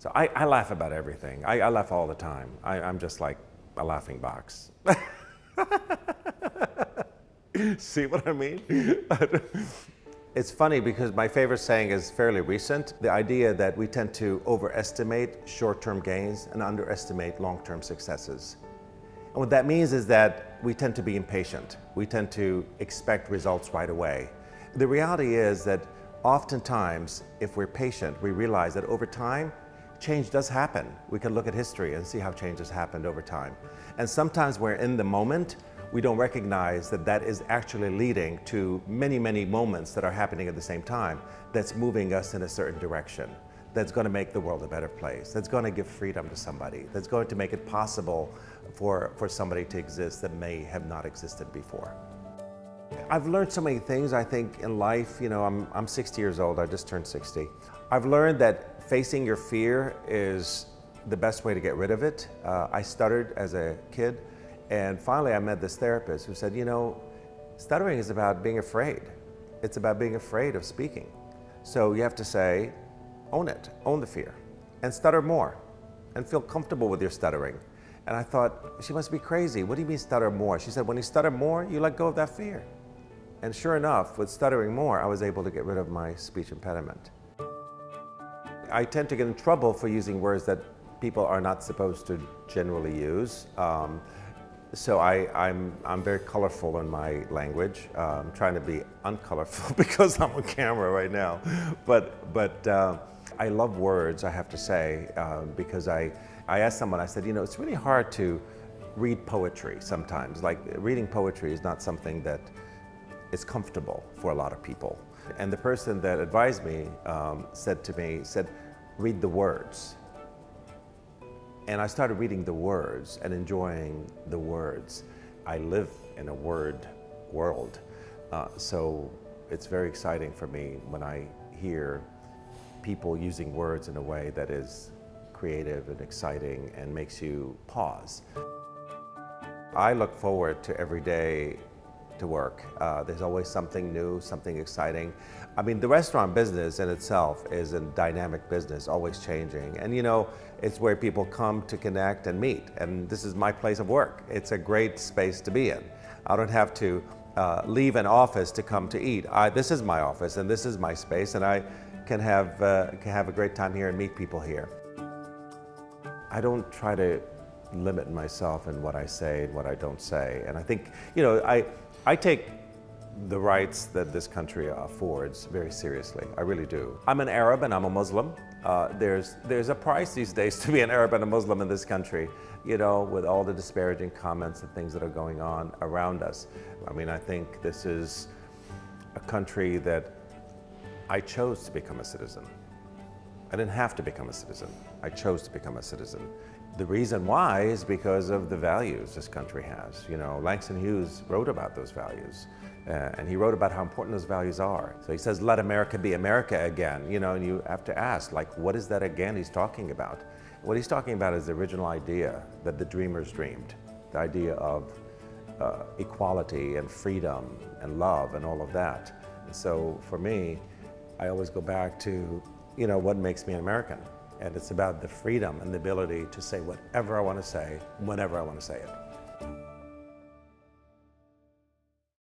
So I laugh about everything. I laugh all the time. I'm just like a laughing box. See what I mean? It's funny because my favorite saying is fairly recent. The idea that we tend to overestimate short-term gains and underestimate long-term successes. And what that means is that we tend to be impatient. We tend to expect results right away. The reality is that oftentimes, if we're patient, we realize that over time, change does happen. We can look at history and see how change has happened over time. And sometimes we're in the moment, we don't recognize that that is actually leading to many, many moments that are happening at the same time that's moving us in a certain direction, that's going to make the world a better place, that's going to give freedom to somebody, that's going to make it possible for somebody to exist that may have not existed before. I've learned so many things, I think, in life. You know, I'm 60 years old, I just turned 60. I've learned that facing your fear is the best way to get rid of it. I stuttered as a kid, and finally I met this therapist who said, you know, stuttering is about being afraid. It's about being afraid of speaking. So you have to say, own it, own the fear, and stutter more, and feel comfortable with your stuttering. And I thought, she must be crazy. What do you mean stutter more? She said, when you stutter more, you let go of that fear. And sure enough, with stuttering more, I was able to get rid of my speech impediment. I tend to get in trouble for using words that people are not supposed to generally use. So I'm very colorful in my language. I'm trying to be uncolorful because I'm on camera right now. But I love words, I have to say, because I asked someone, I said, you know, it's really hard to read poetry sometimes. Like, reading poetry is not something that is comfortable for a lot of people. And the person that advised me said, read the words. And I started reading the words and enjoying the words. I live in a word world, so it's very exciting for me when I hear people using words in a way that is creative and exciting and makes you pause. I look forward to every day to work. There's always something new, something exciting. I mean, the restaurant business in itself is a dynamic business, always changing. And you know, it's where people come to connect and meet. And this is my place of work. It's a great space to be in. I don't have to leave an office to come to eat. This is my office and this is my space, and I can have a great time here and meet people here. I don't try to limit myself in what I say and what I don't say. And I think, you know, I take the rights that this country affords very seriously. I really do. I'm an Arab and I'm a Muslim. There's a price these days to be an Arab and a Muslim in this country, you know, with all the disparaging comments and things that are going on around us. I mean, I think this is a country that I chose to become a citizen. I didn't have to become a citizen. I chose to become a citizen. The reason why is because of the values this country has. You know, Langston Hughes wrote about those values, and he wrote about how important those values are. So he says, let America be America again, you know, and you have to ask, like, what is that again he's talking about? What he's talking about is the original idea that the dreamers dreamed, the idea of equality and freedom and love and all of that. And so for me, I always go back to, you know, what makes me an American. And it's about the freedom and the ability to say whatever I want to say, whenever I want to say it.